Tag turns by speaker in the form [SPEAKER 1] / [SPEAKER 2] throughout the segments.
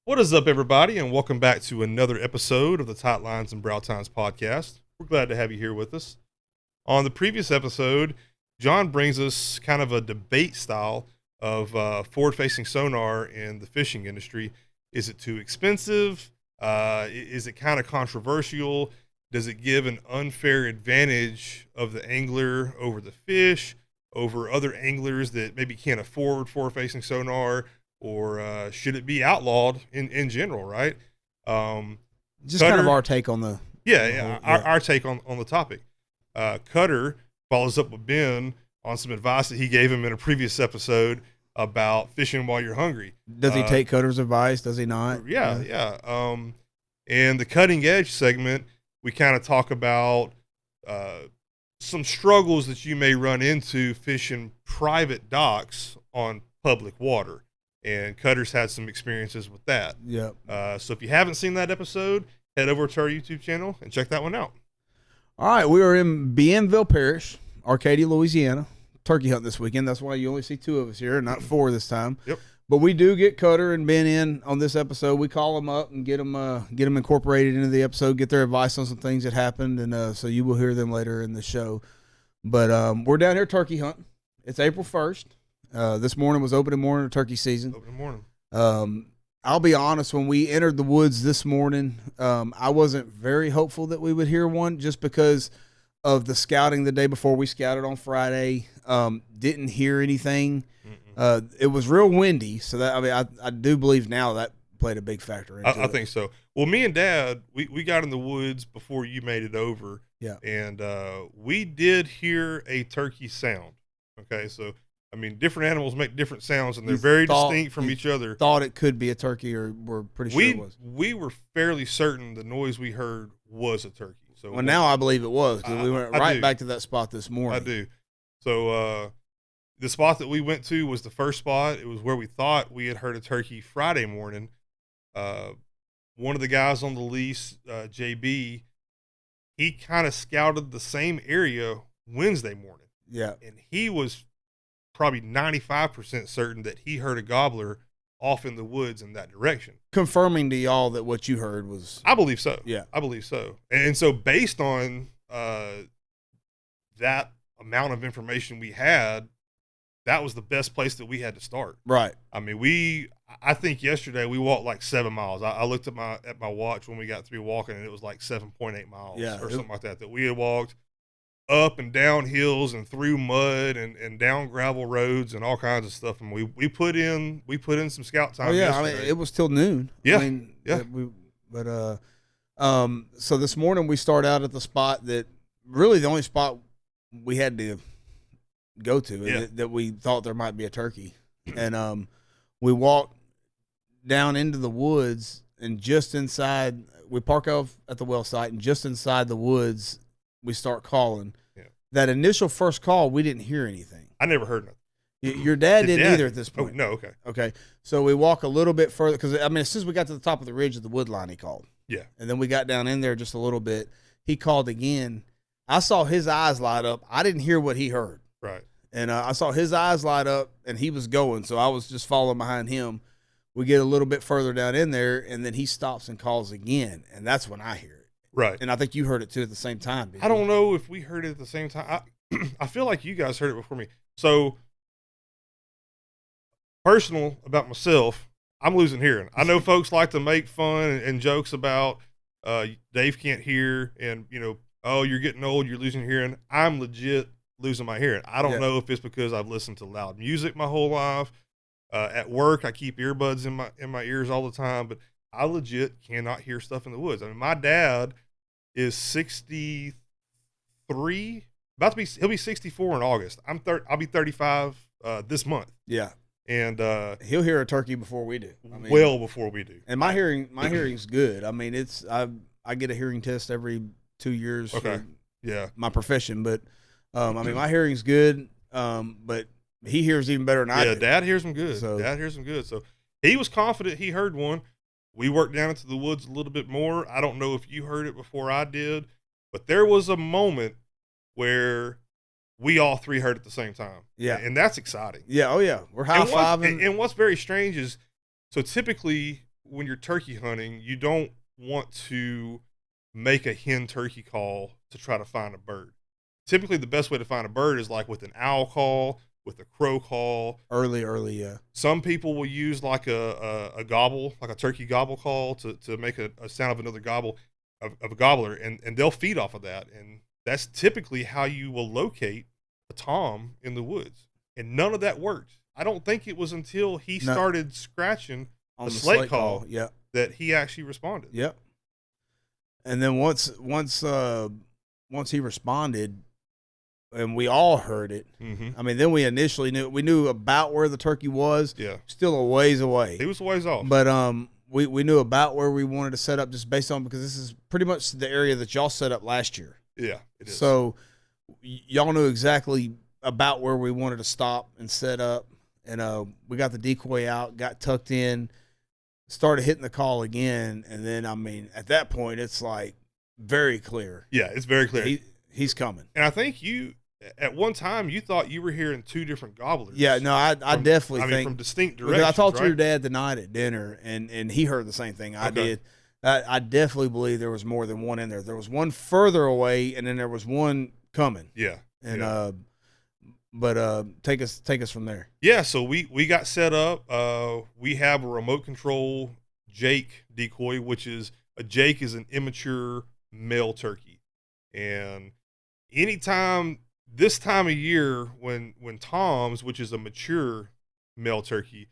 [SPEAKER 1] What is up, everybody, and welcome back to another episode of the Tight Lines and Brow Tines podcast. We're glad to have you here with us. On the previous episode, Jon brings us kind of a debate style of forward-facing sonar in the fishing industry. Is it too expensive? Is it kind of controversial? Does it give an unfair advantage of the angler over the fish, over other anglers that maybe can't afford forward-facing sonar? Or should it be outlawed in general, right?
[SPEAKER 2] Just kind of our take on the
[SPEAKER 1] our take on the topic. Cutter follows up with Ben on some advice that he gave him in a previous episode about fishing while you're hungry.
[SPEAKER 2] Does he take Cutter's advice? Does he not?
[SPEAKER 1] Yeah. And the cutting edge segment, we kind of talk about some struggles that you may run into fishing private docks on public water. And Cutter's had some experiences with that.
[SPEAKER 2] Yeah.
[SPEAKER 1] So if you haven't seen that episode, head over to our YouTube channel and check that one out.
[SPEAKER 2] All right, we are in Bienville Parish, Arcadia, Louisiana, turkey hunting this weekend. That's why you only see two of us here, not four this time.
[SPEAKER 1] Yep.
[SPEAKER 2] But we do get Cutter and Ben in on this episode. We call them up and get them incorporated into the episode, get their advice on some things that happened, and so you will hear them later in the show. But we're down here turkey hunting. It's April 1st. This morning was opening morning of turkey season.
[SPEAKER 1] Opening morning.
[SPEAKER 2] I'll be honest, when we entered the woods this morning, I wasn't very hopeful that we would hear one just because of the scouting the day before. We scouted on Friday, didn't hear anything. It was real windy, so that I do believe now that played a big factor into it.
[SPEAKER 1] I think so. Well, me and Dad, we got in the woods before you made it over.
[SPEAKER 2] Yeah.
[SPEAKER 1] And we did hear a turkey sound. Okay, so I mean, different animals make different sounds, and they're very distinct from each other.
[SPEAKER 2] Thought it could be a turkey, or we're pretty sure it was.
[SPEAKER 1] We were fairly certain the noise we heard was a turkey. So
[SPEAKER 2] well, now I believe it was, because we went right back to that spot this morning.
[SPEAKER 1] I do. So the spot that we went to was the first spot. It was where we thought we had heard a turkey Friday morning. One of the guys on the lease, JB, he kind of scouted the same area Wednesday morning.
[SPEAKER 2] Yeah.
[SPEAKER 1] And he was probably 95% certain that he heard a gobbler off in the woods in that direction.
[SPEAKER 2] Confirming to y'all that what you heard was...
[SPEAKER 1] I believe so.
[SPEAKER 2] Yeah.
[SPEAKER 1] I believe so. And so based on that amount of information we had, that was the best place that we had to start.
[SPEAKER 2] Right.
[SPEAKER 1] I mean, I think yesterday we walked like 7 miles. I looked at my watch when we got through walking, and it was like 7.8 miles or something like that we had walked up and down hills and through mud and down gravel roads and all kinds of stuff. And we put in some scout time.
[SPEAKER 2] Oh yeah,
[SPEAKER 1] yesterday.
[SPEAKER 2] I mean, it was till noon.
[SPEAKER 1] Yeah,
[SPEAKER 2] So this morning we start out at the spot that really the only spot we had to go to that we thought there might be a turkey, and we walked down into the woods, and just inside we park off at the well site, and just inside the woods we start calling. Yeah. That initial first call, we didn't hear anything.
[SPEAKER 1] I never heard nothing.
[SPEAKER 2] Your dad didn't either at this point.
[SPEAKER 1] Oh, no, okay.
[SPEAKER 2] Okay. So we walk a little bit further, because, I mean, as soon as we got to the top of the ridge of the wood line, he called.
[SPEAKER 1] Yeah.
[SPEAKER 2] And then we got down in there just a little bit. He called again. I saw his eyes light up. I didn't hear what he heard.
[SPEAKER 1] Right.
[SPEAKER 2] And I saw his eyes light up, and he was going, so I was just following behind him. We get a little bit further down in there, and then he stops and calls again, and that's when I hear it.
[SPEAKER 1] Right.
[SPEAKER 2] And I think you heard it too at the same time.
[SPEAKER 1] I don't know if we heard it at the same time. I feel like you guys heard it before me. So, personal about myself, I'm losing hearing. I know folks like to make fun and jokes about Dave can't hear, and, oh, you're getting old, you're losing hearing. I'm legit losing my hearing. I don't know if it's because I've listened to loud music my whole life. At work, I keep earbuds in my ears all the time, but I legit cannot hear stuff in the woods. I mean, my dad is 63, he'll be 64 in August. I'll be 35 this month.
[SPEAKER 2] Yeah.
[SPEAKER 1] And
[SPEAKER 2] he'll hear a turkey before we do.
[SPEAKER 1] I mean, well before we do.
[SPEAKER 2] And my hearing's good. I mean, I get a hearing test every 2 years for my profession, but I mean, my hearing's good. But he hears even better than I do.
[SPEAKER 1] Yeah, Dad hears them good. So he was confident he heard one. We worked down into the woods a little bit more. I don't know if you heard it before I did, but there was a moment where we all three heard at the same time.
[SPEAKER 2] Yeah.
[SPEAKER 1] And that's exciting.
[SPEAKER 2] Yeah. Oh, yeah. We're high-fiving.
[SPEAKER 1] And what's very strange is, so typically when you're turkey hunting, you don't want to make a hen turkey call to try to find a bird. Typically, the best way to find a bird is like with an owl call, with a crow call.
[SPEAKER 2] Early, yeah.
[SPEAKER 1] Some people will use like a gobble, like a turkey gobble call to make a sound of another gobble of a gobbler, and they'll feed off of that. And that's typically how you will locate a tom in the woods. And none of that worked. I don't think it was until he started scratching
[SPEAKER 2] on
[SPEAKER 1] the
[SPEAKER 2] slate
[SPEAKER 1] call
[SPEAKER 2] yeah,
[SPEAKER 1] that he actually responded.
[SPEAKER 2] Yep. And then once he responded, and we all heard it.
[SPEAKER 1] Mm-hmm.
[SPEAKER 2] I mean, then we initially knew about where the turkey was.
[SPEAKER 1] Yeah,
[SPEAKER 2] still a ways away.
[SPEAKER 1] He was a ways off.
[SPEAKER 2] But we knew about where we wanted to set up just based on, because this is pretty much the area that y'all set up last year.
[SPEAKER 1] Yeah, it is.
[SPEAKER 2] So y'all knew exactly about where we wanted to stop and set up, and we got the decoy out, got tucked in, started hitting the call again, and then I mean at that point it's like very clear.
[SPEAKER 1] Yeah, it's very clear.
[SPEAKER 2] He's coming.
[SPEAKER 1] And I think you at one time you thought you were hearing two different gobblers.
[SPEAKER 2] Yeah, no, I definitely think
[SPEAKER 1] from distinct directions.
[SPEAKER 2] I talked to
[SPEAKER 1] right?
[SPEAKER 2] your dad tonight at dinner, and he heard the same thing I did. I definitely believe there was more than one in there. There was one further away, and then there was one coming.
[SPEAKER 1] Yeah,
[SPEAKER 2] and but take us from there.
[SPEAKER 1] Yeah, so we got set up. We have a remote control Jake decoy, which is a Jake is an immature male turkey, and anytime this time of year when toms, which is a mature male turkey,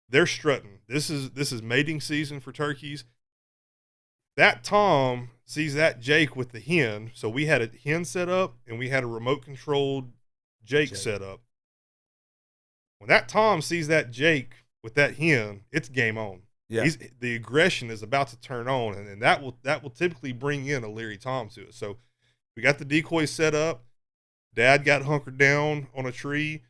[SPEAKER 1] they're strutting. This is mating season for turkeys. That tom sees that Jake with the hen. So we had a hen set up and we had a remote controlled Jake set up. When that tom sees that Jake with that hen, it's game on.
[SPEAKER 2] Yeah.
[SPEAKER 1] The aggression is about to turn on, and that will typically bring in a leery tom to it. So we got the decoy set up. Dad got hunkered down on a tree.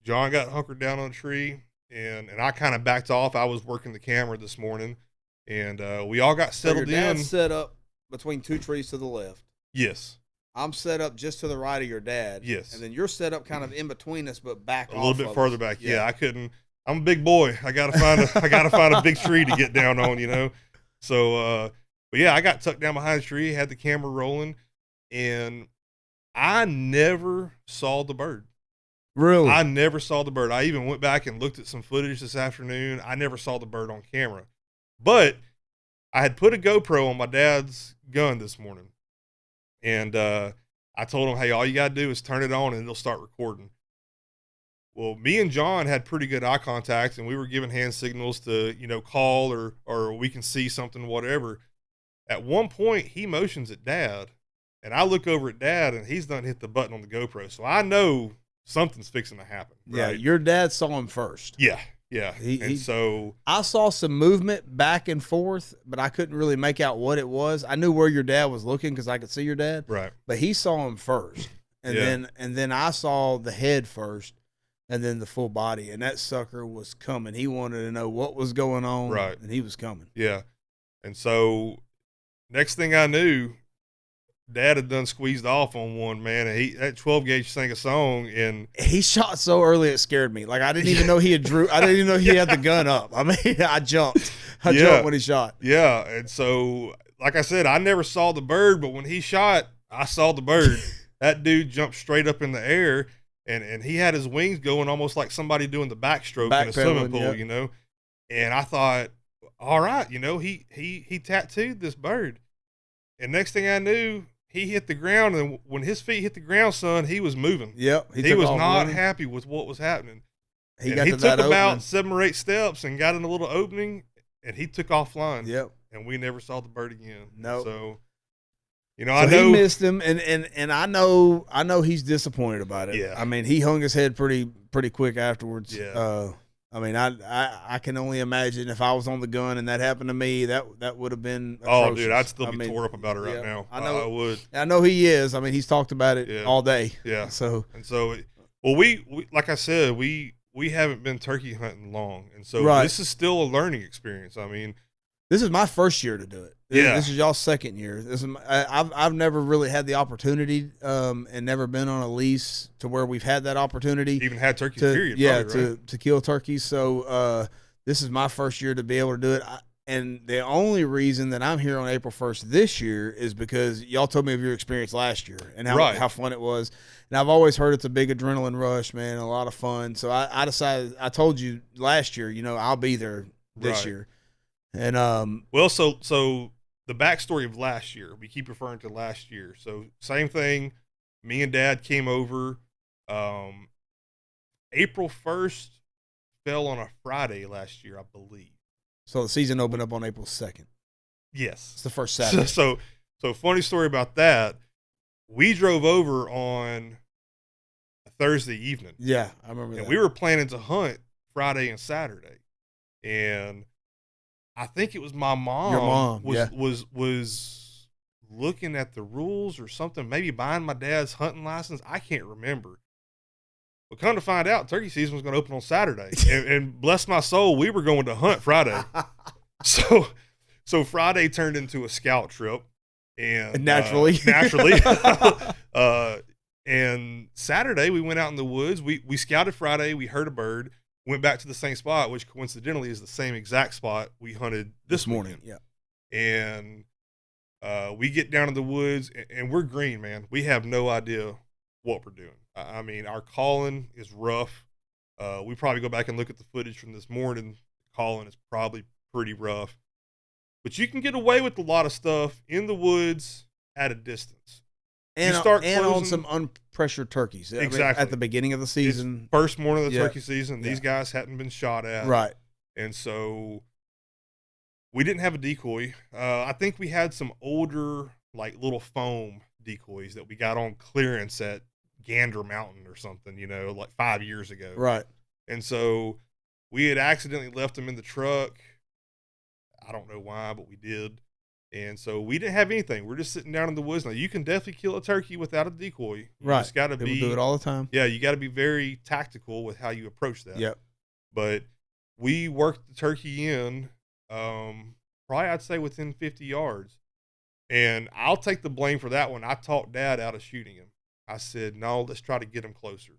[SPEAKER 1] John got hunkered down on a tree, and I kind of backed off. I was working the camera this morning, and we all got settled
[SPEAKER 2] so your dad's
[SPEAKER 1] in.
[SPEAKER 2] Set up between two trees to the left.
[SPEAKER 1] Yes.
[SPEAKER 2] I'm set up just to the right of your dad.
[SPEAKER 1] Yes.
[SPEAKER 2] And then you're set up kind of in between us, but back
[SPEAKER 1] a little bit further back. Yeah, I couldn't. I'm a big boy. I gotta find a big tree to get down on, you know. So, but yeah, I got tucked down behind the tree, had the camera rolling, and I never saw the bird.
[SPEAKER 2] Really?
[SPEAKER 1] I never saw the bird. I even went back and looked at some footage this afternoon. I never saw the bird on camera, but I had put a GoPro on my dad's gun this morning, and I told him, hey, all you got to do is turn it on and it'll start recording. Well, me and John had pretty good eye contact, and we were giving hand signals to, call or we can see something, whatever. At one point, he motions at Dad, and I look over at Dad, and he's done hit the button on the GoPro. So I know something's fixing to happen.
[SPEAKER 2] Yeah,
[SPEAKER 1] right?
[SPEAKER 2] your dad saw him first.
[SPEAKER 1] Yeah. So
[SPEAKER 2] I saw some movement back and forth, but I couldn't really make out what it was. I knew where your dad was looking because I could see your dad.
[SPEAKER 1] Right.
[SPEAKER 2] But he saw him first, and then I saw the head first, and then the full body, and that sucker was coming. He wanted to know what was going on,
[SPEAKER 1] right?
[SPEAKER 2] And he was coming.
[SPEAKER 1] Yeah. And so next thing I knew, Dad had done squeezed off on one, man, and that 12 gauge sang a song, and
[SPEAKER 2] he shot so early it scared me. Like I didn't even know he had I didn't even know he had the gun up. I mean, I jumped when he shot.
[SPEAKER 1] Yeah, and so like I said, I never saw the bird, but when he shot, I saw the bird. That dude jumped straight up in the air, and he had his wings going almost like somebody doing the backstroke in a swimming pool, And I thought, all right, he tattooed this bird, and next thing I knew, he hit the ground, and when his feet hit the ground, son, he was moving.
[SPEAKER 2] Yep.
[SPEAKER 1] He was not happy with what was happening. He took about 7 or 8 steps and got in a little opening, and he took off flying.
[SPEAKER 2] Yep.
[SPEAKER 1] And we never saw the bird again.
[SPEAKER 2] No.
[SPEAKER 1] So,
[SPEAKER 2] I know he missed him, and I know he's disappointed about it.
[SPEAKER 1] Yeah.
[SPEAKER 2] I mean, he hung his head pretty quick afterwards.
[SPEAKER 1] Yeah.
[SPEAKER 2] I mean, I can only imagine if I was on the gun and that happened to me, that would have been atrocious.
[SPEAKER 1] Oh, dude, I'd still be tore up about it right now. I know. I would.
[SPEAKER 2] I know he is. I mean, he's talked about it all day.
[SPEAKER 1] Yeah.
[SPEAKER 2] So
[SPEAKER 1] we like I said, we haven't been turkey hunting long, and so this is still a learning experience. I mean,
[SPEAKER 2] this is my first year to do it. This is y'all's second year. I've never really had the opportunity, and never been on a lease to where we've had that opportunity.
[SPEAKER 1] Even had turkeys, period.
[SPEAKER 2] Yeah,
[SPEAKER 1] probably, right?
[SPEAKER 2] to kill turkeys. So this is my first year to be able to do it. And the only reason that I'm here on April 1st this year is because y'all told me of your experience last year and how fun it was. And I've always heard it's a big adrenaline rush, man, a lot of fun. So I decided, I told you last year, I'll be there this year. And
[SPEAKER 1] well, so the backstory of last year, we keep referring to last year. So same thing. Me and Dad came over. April 1st fell on a Friday last year, I believe.
[SPEAKER 2] So the season opened up on April 2nd.
[SPEAKER 1] Yes.
[SPEAKER 2] It's the first Saturday.
[SPEAKER 1] So funny story about that. We drove over on a Thursday evening.
[SPEAKER 2] Yeah, I remember that.
[SPEAKER 1] And we were planning to hunt Friday and Saturday. And I think it was my mom.
[SPEAKER 2] Your mom
[SPEAKER 1] was looking at the rules or something, maybe buying my dad's hunting license. I can't remember. But come to find out, turkey season was going to open on Saturday. and bless my soul, we were going to hunt Friday. So Friday turned into a scout trip. And
[SPEAKER 2] naturally.
[SPEAKER 1] And Saturday we went out in the woods. We scouted Friday. We heard a bird. Went back to the same spot, which coincidentally is the same exact spot we hunted this morning.
[SPEAKER 2] Yeah.
[SPEAKER 1] And we get down in the woods, and we're green, man. We have no idea what we're doing. I mean, our calling is rough. We probably go back and look at the footage from this morning. Calling is probably pretty rough. But you can get away with a lot of stuff in the woods at a distance.
[SPEAKER 2] And on some unpressured turkeys.
[SPEAKER 1] Exactly.
[SPEAKER 2] I mean, at the beginning of the season.
[SPEAKER 1] It's first morning of the turkey season. These guys hadn't been shot at.
[SPEAKER 2] Right.
[SPEAKER 1] And so we didn't have a decoy. I think we had some older, like little foam decoys that we got on clearance at Gander Mountain or something, like 5 years ago.
[SPEAKER 2] Right.
[SPEAKER 1] And so we had accidentally left them in the truck. I don't know why, but we did. And so we didn't have anything. We're just sitting down in the woods. Now, you can definitely kill a turkey without a decoy. You
[SPEAKER 2] right.
[SPEAKER 1] just got to be.
[SPEAKER 2] People do it all the time.
[SPEAKER 1] Yeah, you got to be very tactical with how you approach that.
[SPEAKER 2] Yep.
[SPEAKER 1] But we worked the turkey in, probably I'd say within 50 yards. And I'll take the blame for that one. I talked Dad out of shooting him. I said, no, let's try to get him closer.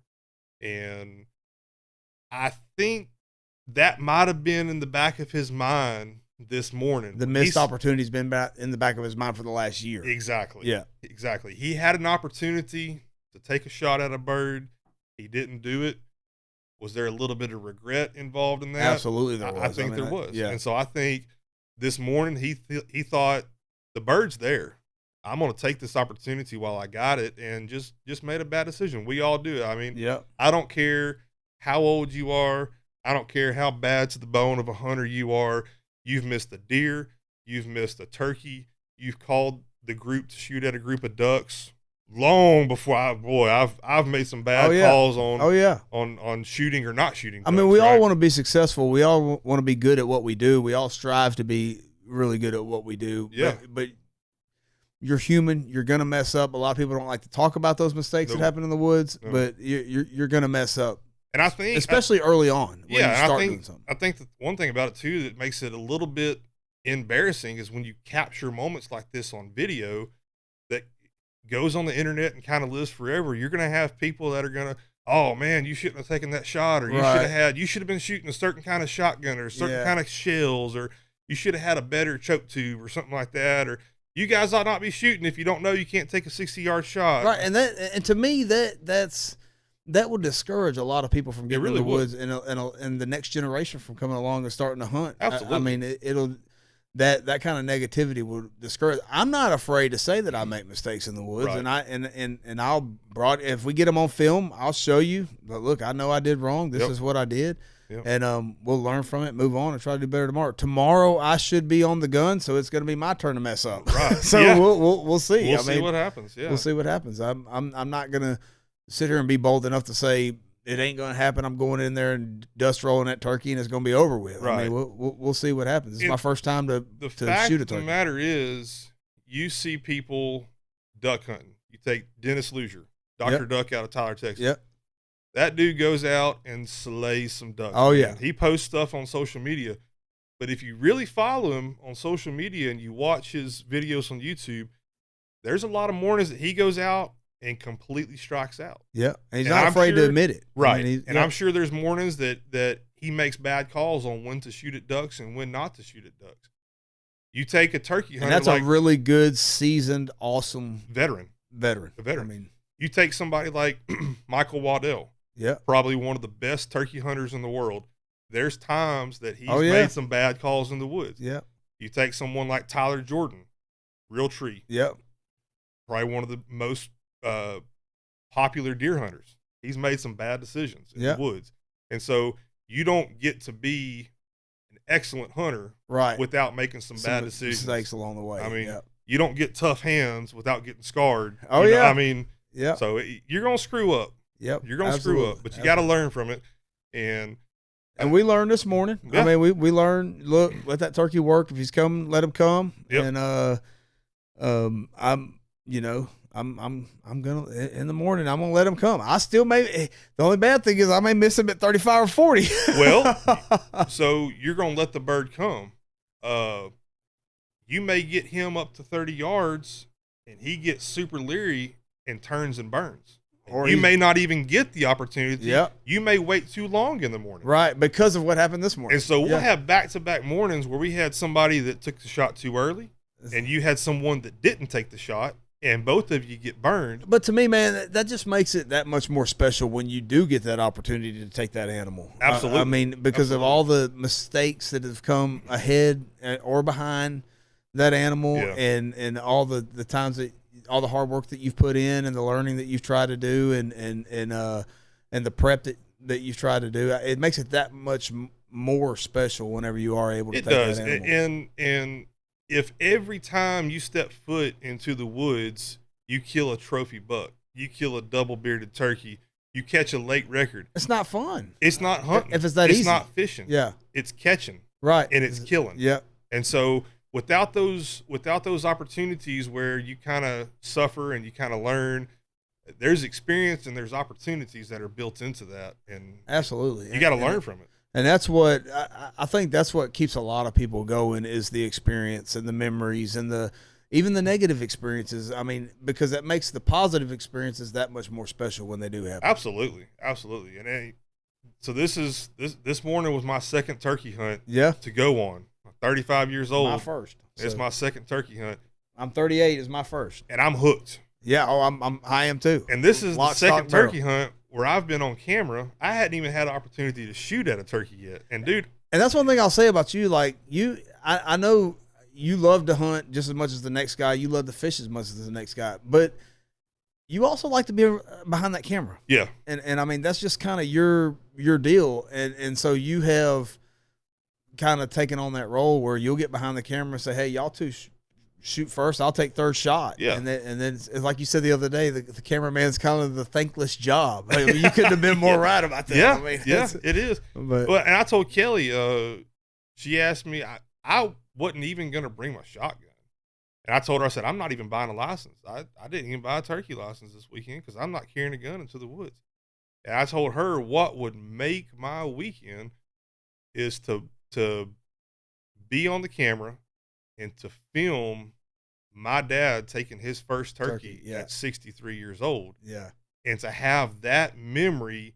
[SPEAKER 1] And I think that might have been in the back of his mind this morning.
[SPEAKER 2] The missed opportunity's been in the back of his mind for the last year.
[SPEAKER 1] Exactly.
[SPEAKER 2] Yeah.
[SPEAKER 1] Exactly. He had an opportunity to take a shot at a bird. He didn't do it. Was there a little bit of regret involved in that?
[SPEAKER 2] Absolutely there was.
[SPEAKER 1] I think there was.
[SPEAKER 2] Yeah.
[SPEAKER 1] And so I think this morning he thought the bird's there. I'm going to take this opportunity while I got it, and just made a bad decision. We all do it. I mean,
[SPEAKER 2] yep.
[SPEAKER 1] I don't care how old you are. I don't care how bad to the bone of a hunter you are. You've missed a deer. You've missed a turkey. You've called the group to shoot at a group of ducks long before I've made some bad calls on on shooting or not shooting ducks.
[SPEAKER 2] I mean, we all want to be successful. We all want to be good at what we do. We all strive to be really good at what we do.
[SPEAKER 1] Yeah.
[SPEAKER 2] But you're human. You're gonna mess up. A lot of people don't like to talk about those mistakes that happen in the woods, but you're gonna mess up.
[SPEAKER 1] And I think,
[SPEAKER 2] especially early on, when you start doing something.
[SPEAKER 1] I think the one thing about it too that makes it a little bit embarrassing is when you capture moments like this on video that goes on the internet and kind of lives forever. You're gonna have people that are gonna, oh man, you shouldn't have taken that shot, or you should have been shooting a certain kind of shotgun or a certain kind of shells, or you should have had a better choke tube or something like that, or you guys ought not be shooting if you don't know you can't take a 60-yard shot.
[SPEAKER 2] Right, and to me that would discourage a lot of people from getting in the woods and the next generation from coming along and starting to hunt.
[SPEAKER 1] Absolutely.
[SPEAKER 2] I mean, it'll that kind of negativity will discourage. I'm not afraid to say that I make mistakes in the woods, and I'll if we get them on film, I'll show you. But look, I know I did wrong. This is what I did.
[SPEAKER 1] Yep.
[SPEAKER 2] And we'll learn from it, move on, and try to do better tomorrow. Tomorrow I should be on the gun, so it's going to be my turn to mess up.
[SPEAKER 1] Right.
[SPEAKER 2] So we'll see.
[SPEAKER 1] We'll see what happens. Yeah.
[SPEAKER 2] We'll see what happens. I'm not going to sit here and be bold enough to say it ain't going to happen. I'm going in there and dust rolling that turkey, and it's going to be over with.
[SPEAKER 1] Right.
[SPEAKER 2] I mean, we'll see what happens. It's my first time to shoot a turkey.
[SPEAKER 1] The fact of the matter is, you see people duck hunting. You take Dennis Luzier, Dr. Duck out of Tyler, Texas.
[SPEAKER 2] Yep.
[SPEAKER 1] That dude goes out and slays some ducks.
[SPEAKER 2] Oh, yeah.
[SPEAKER 1] He posts stuff on social media. But if you really follow him on social media and you watch his videos on YouTube, there's a lot of mornings that he goes out and completely strikes out.
[SPEAKER 2] Yeah. And he's not afraid to admit it.
[SPEAKER 1] Right. I mean, I'm sure there's mornings that he makes bad calls on when to shoot at ducks and when not to shoot at ducks. You take a turkey hunter,
[SPEAKER 2] and that's
[SPEAKER 1] like
[SPEAKER 2] a really good, seasoned, awesome
[SPEAKER 1] veteran.
[SPEAKER 2] A veteran. I mean,
[SPEAKER 1] you take somebody like Michael Waddell,
[SPEAKER 2] yeah,
[SPEAKER 1] probably one of the best turkey hunters in the world. There's times that he's
[SPEAKER 2] yeah.
[SPEAKER 1] made some bad calls in the woods.
[SPEAKER 2] Yeah.
[SPEAKER 1] You take someone like Tyler Jordan, real tree.
[SPEAKER 2] Yep.
[SPEAKER 1] Probably one of the most popular deer hunters. He's made some bad decisions in the woods. And so you don't get to be an excellent hunter without making some bad decisions.
[SPEAKER 2] Mistakes along the way.
[SPEAKER 1] I mean, you don't get tough hands without getting scarred.
[SPEAKER 2] Oh,
[SPEAKER 1] you know?
[SPEAKER 2] yeah.
[SPEAKER 1] I mean, so you're going to screw up.
[SPEAKER 2] Yep.
[SPEAKER 1] You're going to screw up, but you got to learn from it. And
[SPEAKER 2] we learned this morning. Yeah. I mean, we learned, look, let that turkey work. If he's coming, let him come. Yep. And I'm gonna, in the morning, I'm gonna let him come. I still may, the only bad thing is I may miss him at 35 or 40.
[SPEAKER 1] Well, so you're gonna let the bird come. You may get him up to 30 yards and he gets super leery and turns and burns. Or you may not even get the opportunity.
[SPEAKER 2] Yeah.
[SPEAKER 1] You may wait too long in the morning.
[SPEAKER 2] Right, because of what happened this morning.
[SPEAKER 1] And so we'll have back-to-back mornings where we had somebody that took the shot too early and you had someone that didn't take the shot, and both of you get burned.
[SPEAKER 2] But to me, man, that just makes it that much more special when you do get that opportunity to take that animal.
[SPEAKER 1] Absolutely.
[SPEAKER 2] I mean, because of all the mistakes that have come ahead or behind that animal, and all the times that all the hard work that you've put in and the learning that you've tried to do and the prep that you've tried to do, it makes it that much more special whenever you are able to take that animal.
[SPEAKER 1] It does. And if every time you step foot into the woods, you kill a trophy buck, you kill a double-bearded turkey, you catch a late record.
[SPEAKER 2] It's not fun.
[SPEAKER 1] It's not hunting.
[SPEAKER 2] If it's that easy.
[SPEAKER 1] It's not fishing.
[SPEAKER 2] Yeah.
[SPEAKER 1] It's catching.
[SPEAKER 2] Right.
[SPEAKER 1] And it's killing.
[SPEAKER 2] Yeah.
[SPEAKER 1] And so without those opportunities where you kind of suffer and you kind of learn, there's experience and there's opportunities that are built into that. And
[SPEAKER 2] absolutely.
[SPEAKER 1] You got to learn from it.
[SPEAKER 2] And that's what I think that's what keeps a lot of people going is the experience and the memories and even the negative experiences. I mean, because that makes the positive experiences that much more special when they do happen.
[SPEAKER 1] Absolutely. Absolutely. And so this morning was my second turkey hunt to go on. I'm 35 years old.
[SPEAKER 2] My first.
[SPEAKER 1] It's my second turkey hunt.
[SPEAKER 2] I'm 38 is my first.
[SPEAKER 1] And I'm hooked.
[SPEAKER 2] Yeah, I am too.
[SPEAKER 1] And this is the second turkey hunt where I've been on camera. I hadn't even had an opportunity to shoot at a turkey yet. And dude,
[SPEAKER 2] and that's one thing I'll say about you. Like I know you love to hunt just as much as the next guy. You love to fish as much as the next guy, but you also like to be behind that camera.
[SPEAKER 1] Yeah.
[SPEAKER 2] And I mean, that's just kind of your deal. And so you have kind of taken on that role where you'll get behind the camera and say, hey, y'all two shoot first, I'll take third shot.
[SPEAKER 1] Yeah.
[SPEAKER 2] And then it's like you said the other day, the cameraman's kind of the thankless job. I mean, you couldn't have been more right about that.
[SPEAKER 1] Yeah,
[SPEAKER 2] I mean,
[SPEAKER 1] it is. But and I told Kelly, she asked me, I wasn't even going to bring my shotgun. And I told her, I said, I'm not even buying a license. I didn't even buy a turkey license this weekend because I'm not carrying a gun into the woods. And I told her what would make my weekend is to be on the camera and to film my dad taking his first turkey at 63 years old.
[SPEAKER 2] Yeah.
[SPEAKER 1] And to have that memory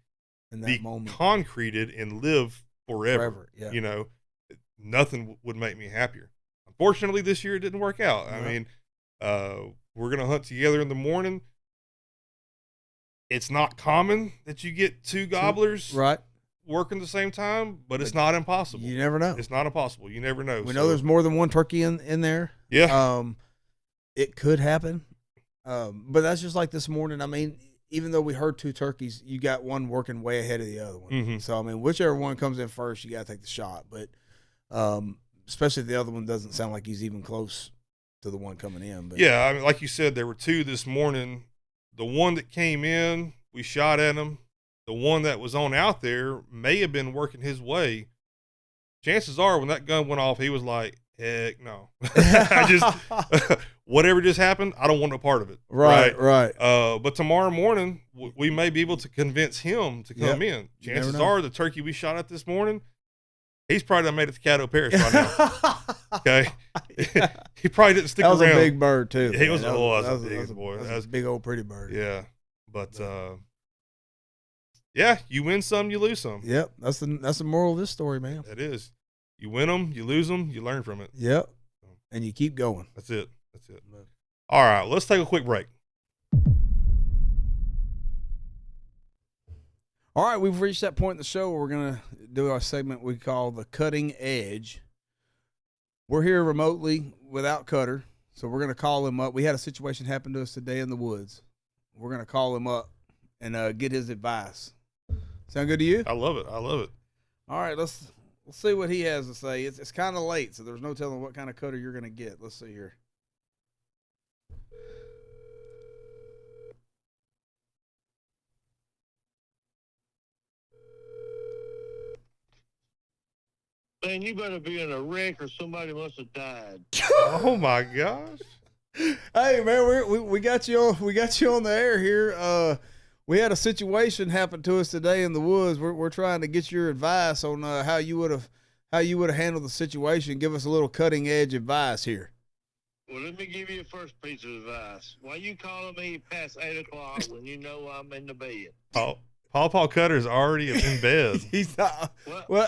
[SPEAKER 2] in that
[SPEAKER 1] be
[SPEAKER 2] moment
[SPEAKER 1] concreted and live forever.
[SPEAKER 2] Yeah.
[SPEAKER 1] You know, nothing would make me happier. Unfortunately, this year it didn't work out. I mean, we're going to hunt together in the morning. It's not common that you get two gobblers working the same time, but it's not impossible.
[SPEAKER 2] You never know.
[SPEAKER 1] It's not impossible. You never know.
[SPEAKER 2] We know there's more than one turkey in there.
[SPEAKER 1] Yeah.
[SPEAKER 2] It could happen. But that's just like this morning. I mean, even though we heard two turkeys, you got one working way ahead of the other one.
[SPEAKER 1] Mm-hmm.
[SPEAKER 2] So, I mean, whichever one comes in first, you got to take the shot. But especially if the other one doesn't sound like he's even close to the one coming in. But
[SPEAKER 1] yeah, I mean, like you said, there were two this morning. The one that came in, we shot at him. The one that was on out there may have been working his way. Chances are when that gun went off, he was like, heck no. I just whatever just happened, I don't want no part of it.
[SPEAKER 2] Right.
[SPEAKER 1] But tomorrow morning, we may be able to convince him to come in. Chances are the turkey we shot at this morning, he's probably done made it to Bienville Parish right now. Okay. He probably didn't stick around.
[SPEAKER 2] That was a big bird too.
[SPEAKER 1] He was, that was a big boy.
[SPEAKER 2] That was a big old pretty bird.
[SPEAKER 1] Yeah. But yeah, you win some, you lose some.
[SPEAKER 2] Yep. That's the moral of this story, man.
[SPEAKER 1] It is. You win them, you lose them, you learn from it.
[SPEAKER 2] Yep. and you keep going.
[SPEAKER 1] That's it. All right, let's take a quick break.
[SPEAKER 2] All right, we've reached that point in the show where we're going to do our segment we call the Cutting Edge. We're here remotely without Cutter, so we're going to call him up. We had a situation happen to us today in the woods. We're going to call him up and get his advice. Sound good to you?
[SPEAKER 1] I love it.
[SPEAKER 2] All right, let's see what he has to say. It's kind of late, so there's no telling what kind of cutter you're going to get. Let's see here.
[SPEAKER 3] Man, you better be in a wreck or somebody must have died.
[SPEAKER 1] Oh my gosh!
[SPEAKER 2] Hey man, we got you on the air here. We had a situation happen to us today in the woods. We're trying to get your advice on how you would have handled the situation. Give us a little cutting edge advice here.
[SPEAKER 3] Well, let me give you a first piece of advice. Why you calling me past 8 o'clock when you know I'm in the bed?
[SPEAKER 1] Paw Cutter's already in bed.
[SPEAKER 2] He's not.
[SPEAKER 3] Well,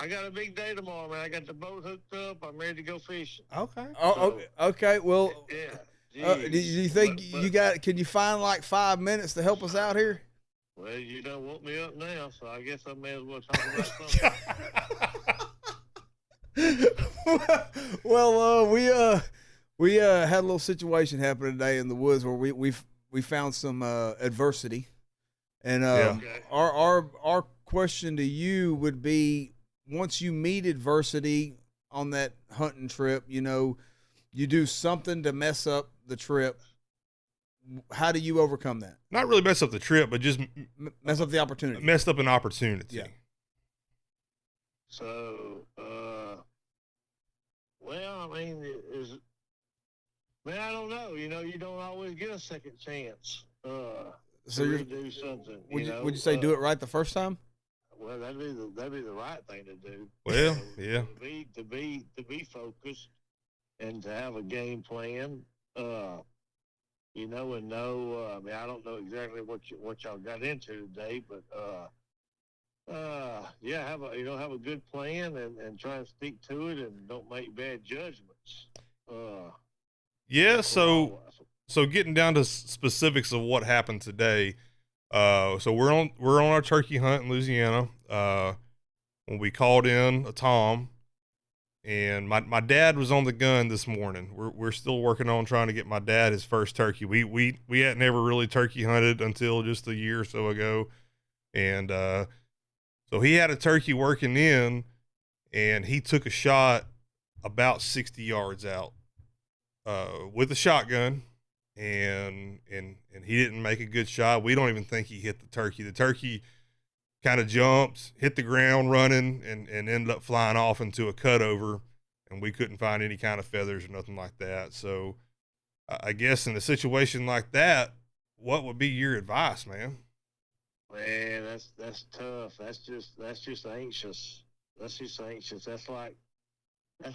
[SPEAKER 3] I got a big day tomorrow, man. I got the boat hooked up. I'm ready to go fishing.
[SPEAKER 1] Okay.
[SPEAKER 2] Okay. Well,
[SPEAKER 3] yeah.
[SPEAKER 2] Do you think you got? Can you find like 5 minutes to help us out here?
[SPEAKER 3] Well, you don't want me up now, so I guess I may as well talk about something.
[SPEAKER 2] Well, we had a little situation happen today in the woods where we found some adversity, and our question to you would be: once you meet adversity on that hunting trip, you do something to mess up the trip. How do you overcome that?
[SPEAKER 1] Not really mess up the trip, but just
[SPEAKER 2] mess up the opportunity.
[SPEAKER 1] Messed up an opportunity.
[SPEAKER 2] Yeah.
[SPEAKER 3] So, well, I mean, I don't know. You don't always get a second chance.
[SPEAKER 2] So you
[SPEAKER 3] do something.
[SPEAKER 2] Would you say do it right the first time?
[SPEAKER 3] Well, that'd be the right thing to do.
[SPEAKER 1] Well, yeah.
[SPEAKER 3] To be focused and to have a game plan. And know. I mean, I don't know exactly what y'all got into today, but have a good plan and try and stick to it and don't make bad judgments.
[SPEAKER 1] So getting down to specifics of what happened today. So we're on our turkey hunt in Louisiana. When we called in a tom, and my dad was on the gun this morning. We're still working on trying to get my dad his first turkey. We hadn't ever really turkey hunted until just a year or so ago, and so he had a turkey working in, and he took a shot about 60 yards out with a shotgun. And he didn't make a good shot. We don't even think he hit the turkey. The turkey kind of jumped, hit the ground running, and ended up flying off into a cutover, and we couldn't find any kind of feathers or nothing like that. So I guess in a situation like that, what would be your advice, man?
[SPEAKER 3] Man, that's tough. That's just anxious. That's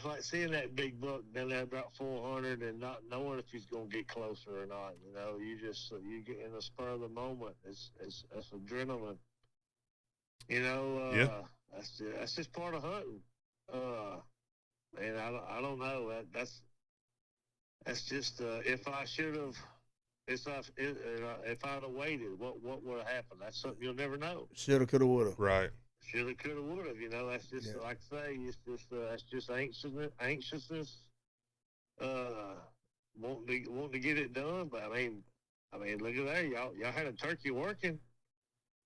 [SPEAKER 3] like seeing that big buck down there about 400 and not knowing if he's going to get closer or not. You get in the spur of the moment. It's adrenaline. That's just part of hunting. Man, I don't know. That's just if I'd have waited, what would have happened? That's something you'll never know.
[SPEAKER 2] Shoulda, coulda, woulda.
[SPEAKER 1] Right.
[SPEAKER 3] Shoulda, coulda, woulda. That's just like I say. It's just that's just anxiousness. Wanting to get it done. But I mean, look at there. Y'all had a turkey working.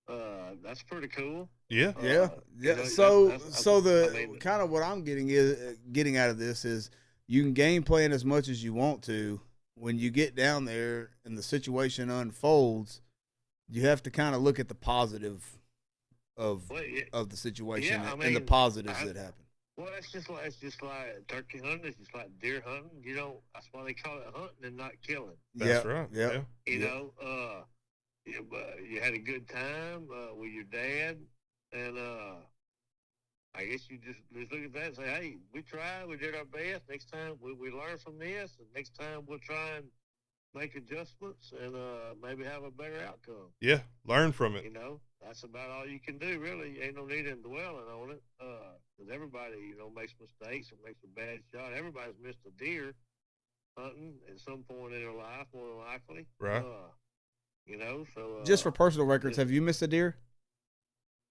[SPEAKER 3] That's pretty cool.
[SPEAKER 1] Yeah.
[SPEAKER 2] So kind of what I'm getting out of this is you can game plan as much as you want to. When you get down there and the situation unfolds, you have to kind of look at the positive of the situation and the positives that happen.
[SPEAKER 3] Well, it's just like turkey hunting. It's just like deer hunting. That's why they call it hunting and not killing.
[SPEAKER 1] That's right. Yeah.
[SPEAKER 3] You had a good time with your dad, and I guess you just look at that and say, hey, we tried, we did our best. Next time we learn from this, and next time we'll try and make adjustments, and maybe have a better outcome.
[SPEAKER 1] Yeah, learn from it.
[SPEAKER 3] You know, that's about all you can do, really. Ain't no need in dwelling on it, because everybody, makes mistakes or makes a bad shot. Everybody's missed a deer hunting at some point in their life, more than likely.
[SPEAKER 1] Right.
[SPEAKER 3] So
[SPEAKER 2] just for personal records, have you missed a deer?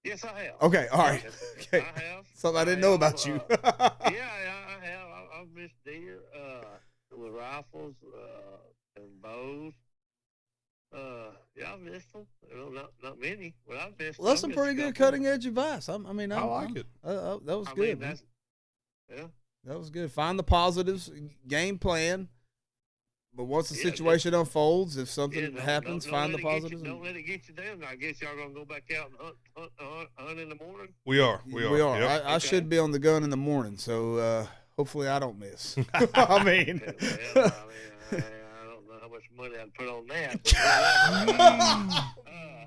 [SPEAKER 3] Yes, I have.
[SPEAKER 2] Okay, all right. Okay.
[SPEAKER 3] I have.
[SPEAKER 2] Something I didn't know about you.
[SPEAKER 3] Yeah, I have. I've missed deer with rifles and bows. Yeah, I've missed them. Not many, but I've missed them.
[SPEAKER 2] Well, that's some pretty good cutting edge advice. I
[SPEAKER 1] like it.
[SPEAKER 2] That was good.
[SPEAKER 3] Yeah.
[SPEAKER 2] That was good. Find the positives, game plan. But once the situation unfolds, if something happens, find the positives.
[SPEAKER 3] Don't let it get you down. I guess y'all gonna go back out and hunt in the morning.
[SPEAKER 1] We are.
[SPEAKER 2] Yep. I should be on the gun in the morning, so hopefully I don't miss. I mean,
[SPEAKER 3] I don't know how much money I'd put on that.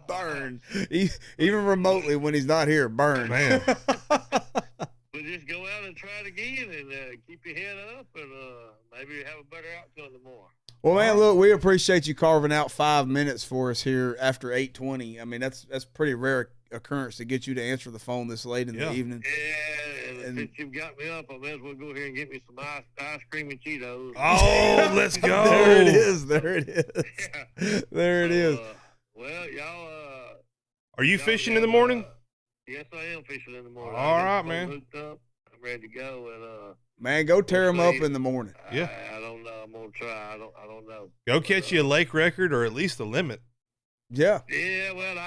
[SPEAKER 2] Burn. Even remotely when he's not here, burn.
[SPEAKER 1] Man.
[SPEAKER 3] But just go out and try it again, and keep your head up, and maybe have a better outcome tomorrow.
[SPEAKER 2] Well, man, look, we appreciate you carving out 5 minutes for us here after 8:20. I mean, that's pretty rare occurrence to get you to answer the phone this late in the evening.
[SPEAKER 3] Yeah, and since you've got me up, I may as well go here and get me some ice cream and Cheetos.
[SPEAKER 1] Oh, let's go!
[SPEAKER 2] There it is. Yeah. There it is.
[SPEAKER 3] Well, y'all.
[SPEAKER 1] Are you fishing in the morning?
[SPEAKER 3] Yes, I am fishing in the morning.
[SPEAKER 1] All right, man.
[SPEAKER 3] Hooked up. I'm ready to go, and
[SPEAKER 2] man, go tear them up in the morning.
[SPEAKER 1] Yeah.
[SPEAKER 3] I don't know. I'm gonna try. I don't know.
[SPEAKER 1] Go catch you a lake record or at least a limit.
[SPEAKER 2] Yeah.
[SPEAKER 3] Yeah. Well,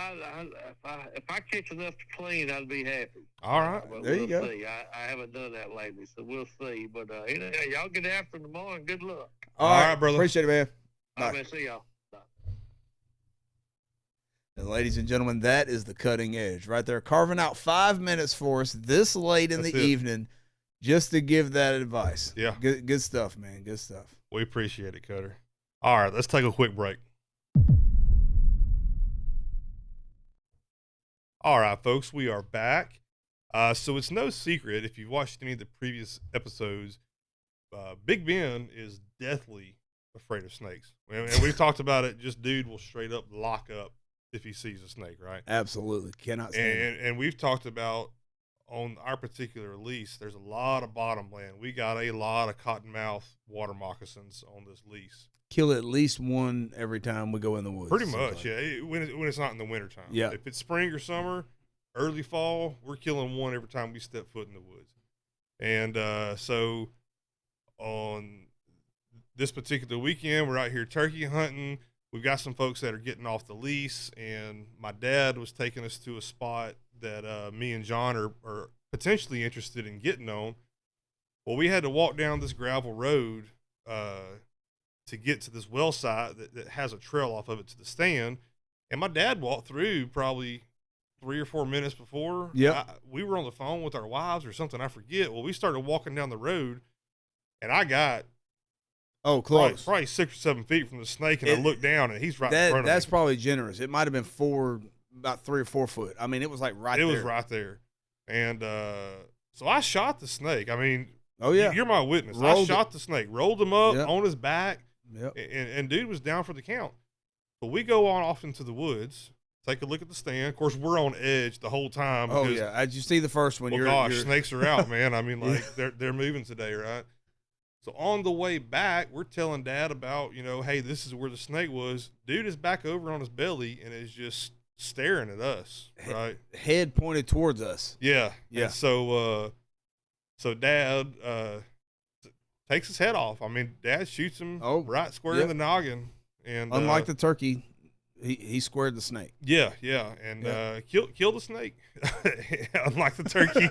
[SPEAKER 3] if I catch enough to clean, I'd be happy.
[SPEAKER 1] All right.
[SPEAKER 2] There you go.
[SPEAKER 3] See. I haven't done that lately, so we'll see. But y'all get after them tomorrow, and good luck.
[SPEAKER 2] All right, brother. Appreciate it, man.
[SPEAKER 3] Bye. Right, see y'all. Bye.
[SPEAKER 2] And ladies and gentlemen, that is the cutting edge right there, carving out 5 minutes for us this late in the evening just to give that advice.
[SPEAKER 1] Yeah.
[SPEAKER 2] Good stuff, man. Good stuff.
[SPEAKER 1] We appreciate it, Cutter. All right, let's take a quick break. All right, folks, we are back. So it's no secret, if you've watched any of the previous episodes, Big Ben is deathly afraid of snakes. And we've talked about it. Just dude will straight up lock up if he sees a snake, right?
[SPEAKER 2] Absolutely. Cannot stand it.
[SPEAKER 1] And we've talked about on our particular lease, there's a lot of bottom land. We got a lot of cottonmouth water moccasins on this lease.
[SPEAKER 2] Kill at least one every time we go in the woods.
[SPEAKER 1] Pretty much, yeah. When it's not in the wintertime.
[SPEAKER 2] Yeah.
[SPEAKER 1] If it's spring or summer, early fall, we're killing one every time we step foot in the woods. And so on this particular weekend, we're out here turkey hunting. We've got some folks that are getting off the lease, and my dad was taking us to a spot that me and John are potentially interested in getting on. Well, we had to walk down this gravel road to get to this well site that has a trail off of it to the stand. And my dad walked through probably 3 or 4 minutes before.
[SPEAKER 2] Yeah,
[SPEAKER 1] we were on the phone with our wives or something, I forget. Well, we started walking down the road, and I got
[SPEAKER 2] close,
[SPEAKER 1] probably 6 or 7 feet from the snake, and I looked down, and he's right in front of me.
[SPEAKER 2] That's probably generous. It might have been about 3 or 4 foot. I mean, it was like right there.
[SPEAKER 1] It was right there. And so I shot the snake. I mean,
[SPEAKER 2] oh yeah,
[SPEAKER 1] you're my witness. I shot the snake, rolled him up on his back, and dude was down for the count. But we go on off into the woods, take a look at the stand. Of course, we're on edge the whole time.
[SPEAKER 2] Oh yeah, as you see the first one.
[SPEAKER 1] Well, snakes are out, man. I mean, like they're moving today, right? So on the way back, we're telling Dad about, hey, this is where the snake was. Dude is back over on his belly and is just staring at us, right?
[SPEAKER 2] Head pointed towards us.
[SPEAKER 1] Yeah. And so Dad takes his head off. I mean, Dad shoots him right square in the noggin. And
[SPEAKER 2] unlike the turkey, he squared the snake.
[SPEAKER 1] Yeah, and kill the snake. Unlike the turkey.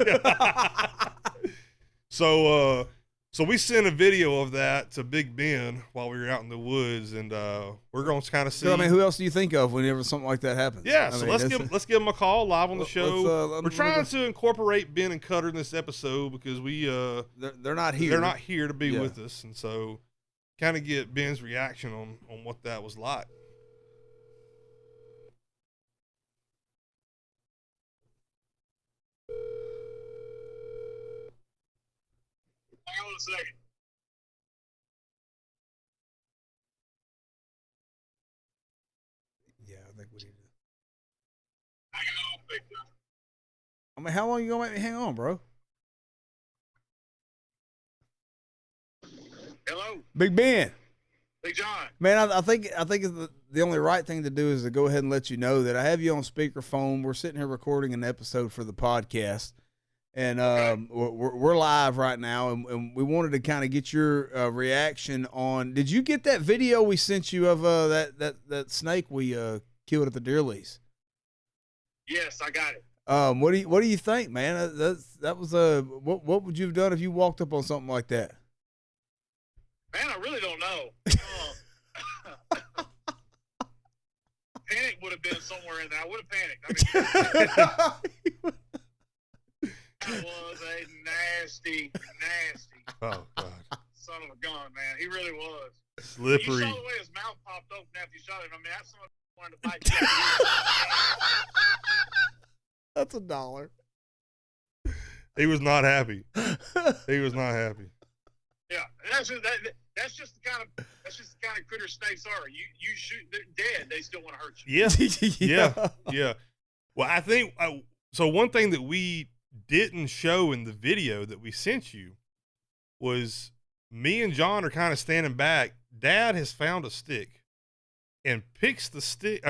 [SPEAKER 1] So we sent a video of that to Big Ben while we were out in the woods, and we're going to kind of see.
[SPEAKER 2] So, I mean, who else do you think of whenever something like that happens?
[SPEAKER 1] Yeah, let's give them a call live on the show. We're trying to incorporate Ben and Cutter in this episode because
[SPEAKER 2] they're not here.
[SPEAKER 1] They're not here to be with us, and so kind of get Ben's reaction on what that was like.
[SPEAKER 3] Hang on a second.
[SPEAKER 2] think we need to. I mean, how long you gonna make me hang on, bro?
[SPEAKER 4] Hello,
[SPEAKER 2] Big Ben.
[SPEAKER 4] Big John.
[SPEAKER 2] Man, I think the only right thing to do is to go ahead and let you know that I have you on speakerphone. We're sitting here recording an episode for the podcast, and we're live right now, and we wanted to kind of get your reaction on. Did you get that video we sent you of that snake we killed at the deer lease?
[SPEAKER 4] Yes, I got it.
[SPEAKER 2] What do you think, man? That was what would you have done if you walked up on something like that?
[SPEAKER 4] Man, I really don't know. Panic would have been somewhere in there. I would have panicked. I mean, that was a nasty
[SPEAKER 1] Oh God.
[SPEAKER 4] son of a gun, man. He really was.
[SPEAKER 1] Slippery.
[SPEAKER 4] You saw the way his mouth popped open after you shot him. I mean, that's someone wanted to bite you.
[SPEAKER 2] That's $1.
[SPEAKER 1] He was not happy. He was not happy.
[SPEAKER 4] Yeah, that's just the kind of critter snakes are. You shoot, they're dead. They still want to hurt you.
[SPEAKER 1] Yeah. Well, I think so. One thing that we didn't show in the video that we sent you was me and John are kind of standing back. Dad has found a stick and picks the snake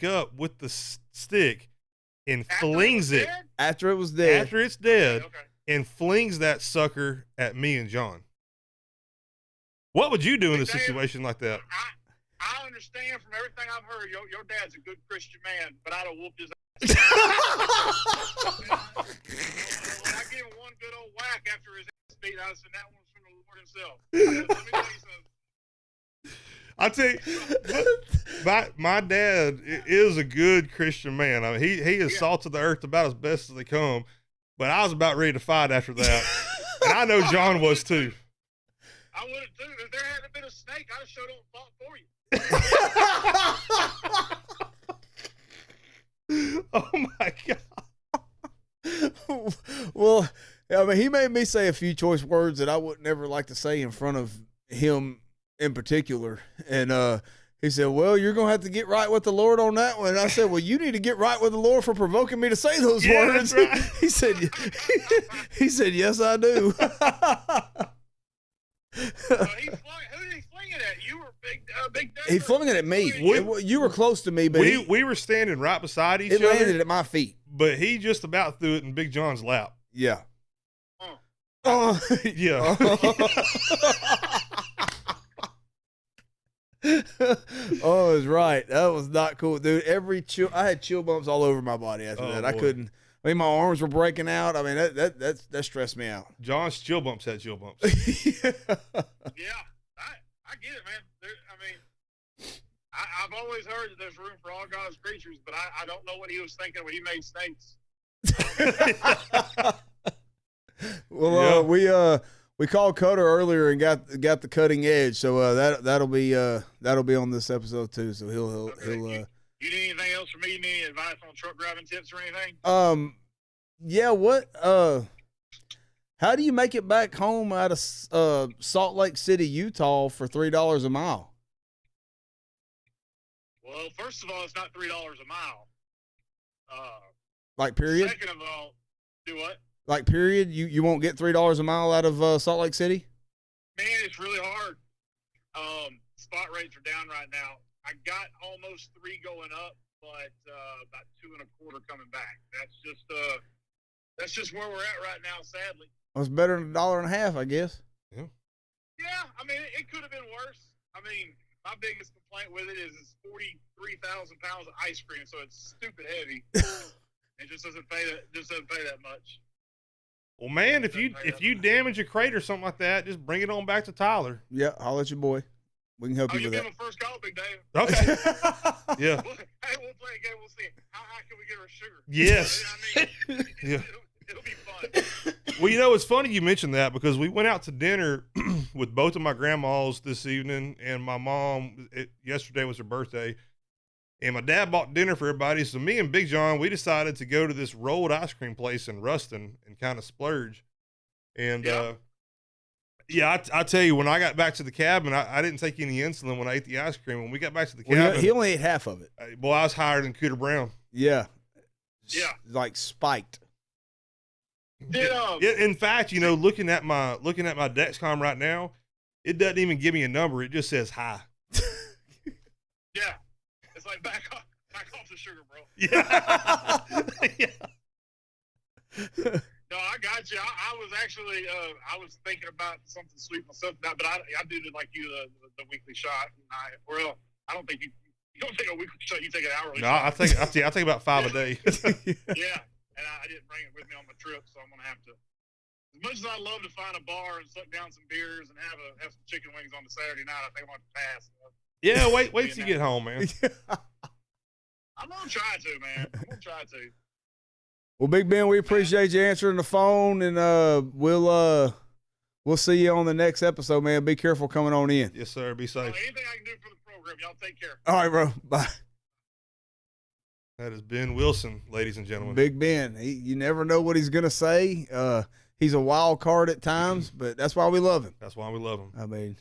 [SPEAKER 1] up with the stick and flings it
[SPEAKER 2] after it was dead.
[SPEAKER 1] After it's dead.
[SPEAKER 4] Okay.
[SPEAKER 1] And flings that sucker at me and John. What would you do in a situation like that?
[SPEAKER 4] I understand from everything I've heard, your dad's a good Christian man, but I'd have whooped his ass. When I give him one good old whack after his ass beat, I'd have said that one's from the Lord himself. Let me tell you something.
[SPEAKER 1] I tell you, my dad is a good Christian man. I mean, he is salt of the earth about as best as they come. But I was about ready to fight after that. And I know John was too.
[SPEAKER 4] I would have too. If there hadn't been a snake, I'd have showed up and fought for you.
[SPEAKER 1] Oh my God.
[SPEAKER 2] Well, I mean, he made me say a few choice words that I would never like to say in front of him in particular. And he said, well, you're going to have to get right with the Lord on that one. And I said, well, you need to get right with the Lord for provoking me to say those words.
[SPEAKER 1] That's right.
[SPEAKER 2] He said, yes, I do.
[SPEAKER 4] Who did he fling it at? You were big Dave.
[SPEAKER 2] He flung it at me. You were close to me, but
[SPEAKER 1] we were standing right beside each
[SPEAKER 2] it
[SPEAKER 1] other.
[SPEAKER 2] landed at my feet.
[SPEAKER 1] But he just about threw it in Big John's lap.
[SPEAKER 2] Yeah.
[SPEAKER 1] Yeah.
[SPEAKER 2] Oh, it was right. That was not cool, dude. I had chill bumps all over my body after that.
[SPEAKER 1] Boy.
[SPEAKER 2] I couldn't. I mean, my arms were breaking out. I mean, that stressed me out.
[SPEAKER 1] John's chill bumps had chill bumps.
[SPEAKER 4] Yeah, I get it, man. I've always heard that there's room for all God's creatures, but I don't know what he was thinking when he made snakes.
[SPEAKER 2] Well, we called Cutter earlier and got the cutting edge, so that'll be on this episode too. So he'll
[SPEAKER 4] You need anything else from me? You need any advice on truck driving tips or anything?
[SPEAKER 2] Yeah. What? How do you make it back home out of Salt Lake City, Utah, for $3 a mile?
[SPEAKER 4] Well, first of all, it's not $3 a mile.
[SPEAKER 2] Like period.
[SPEAKER 4] Second of all, do what?
[SPEAKER 2] Like period. You won't get $3 a mile out of Salt Lake City.
[SPEAKER 4] Man, it's really hard. Spot rates are down right now. I got almost 3 going up, but about 2.25 coming back. That's just where we're at right now, sadly.
[SPEAKER 2] Well, it's better than $1.50, I guess.
[SPEAKER 1] Yeah.
[SPEAKER 4] Yeah, I mean, it could have been worse. I mean, my biggest complaint with it is it's 43,000 pounds of ice cream, so it's stupid heavy. It just doesn't pay that much.
[SPEAKER 1] Well, man, if you damage a crate or something like that, just bring it on back to Tyler.
[SPEAKER 2] Yeah, holler at your boy. We can help you
[SPEAKER 4] you'll
[SPEAKER 2] with
[SPEAKER 4] be
[SPEAKER 2] that.
[SPEAKER 4] my first call, Big Dave.
[SPEAKER 1] Okay. Yeah.
[SPEAKER 4] Hey, we'll play a game. We'll see. How high can we get our sugar?
[SPEAKER 1] Yes.
[SPEAKER 4] I mean,
[SPEAKER 1] Yeah.
[SPEAKER 4] It'll be fun.
[SPEAKER 1] Well, it's funny you mentioned that because we went out to dinner with both of my grandmas this evening, and my mom, yesterday was her birthday, and my dad bought dinner for everybody. So me and Big John, we decided to go to this rolled ice cream place in Ruston and kind of splurge. And Yeah, I tell you, when I got back to the cabin, I didn't take any insulin when I ate the ice cream. When we got back to the cabin,
[SPEAKER 2] he only ate half of it.
[SPEAKER 1] Boy, I was higher than Cooter Brown.
[SPEAKER 2] Yeah.
[SPEAKER 4] Yeah.
[SPEAKER 2] Like spiked.
[SPEAKER 1] In fact, you know, looking at my Dexcom right now, it doesn't even give me a number. It just says high.
[SPEAKER 4] Yeah. It's like back off the sugar, bro.
[SPEAKER 1] Yeah. Yeah.
[SPEAKER 4] No, I got you. I was actually, I was thinking about something sweet myself, but I do like you, the weekly shot. Well, I don't think you don't take a weekly shot. You take an hourly shot.
[SPEAKER 1] I take about 5 a day.
[SPEAKER 4] Yeah, and I didn't bring it with me on my trip, so I'm gonna have to. As much as I love to find a bar and suck down some beers and have some chicken wings on the Saturday night, I think I'm gonna pass.
[SPEAKER 1] Yeah, wait till you get home, man.
[SPEAKER 4] I'm gonna try to, man. I'm gonna try to.
[SPEAKER 2] Well, Big Ben, we appreciate you answering the phone, and we'll see you on the next episode, man. Be careful coming on in.
[SPEAKER 1] Yes, sir. Be safe.
[SPEAKER 4] Anything I can do for the program, y'all take care.
[SPEAKER 2] All right, bro. Bye.
[SPEAKER 1] That is Ben Wilson, ladies and gentlemen.
[SPEAKER 2] Big Ben. You never know what he's gonna say. He's a wild card at times, but that's why we love him.
[SPEAKER 1] That's why we love him.
[SPEAKER 2] I mean,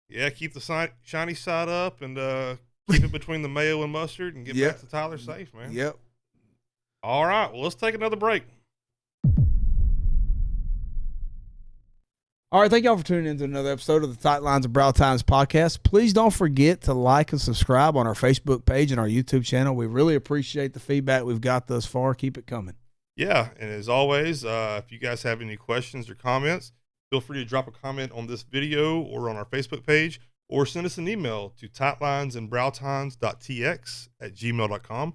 [SPEAKER 1] yeah, keep the shiny side up and keep it between the mayo and mustard and get back to Tyler safe, man.
[SPEAKER 2] Yep.
[SPEAKER 1] All right, well, let's take another break.
[SPEAKER 2] All right, thank y'all for tuning in to another episode of the Tight Lines of Brow Times podcast. Please don't forget to like and subscribe on our Facebook page and our YouTube channel. We really appreciate the feedback we've got thus far. Keep it coming.
[SPEAKER 1] Yeah, and as always, if you guys have any questions or comments, feel free to drop a comment on this video or on our Facebook page, or send us an email to tightlinesandbrowtines.tx@gmail.com.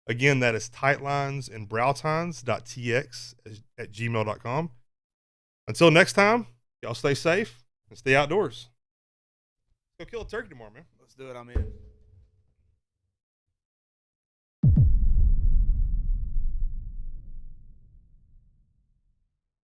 [SPEAKER 1] Again, that is tightlinesandbrowtines.tx@gmail.com. Until next time, y'all stay safe and stay outdoors. Let's go kill a turkey tomorrow, man.
[SPEAKER 2] Let's do it. I'm in.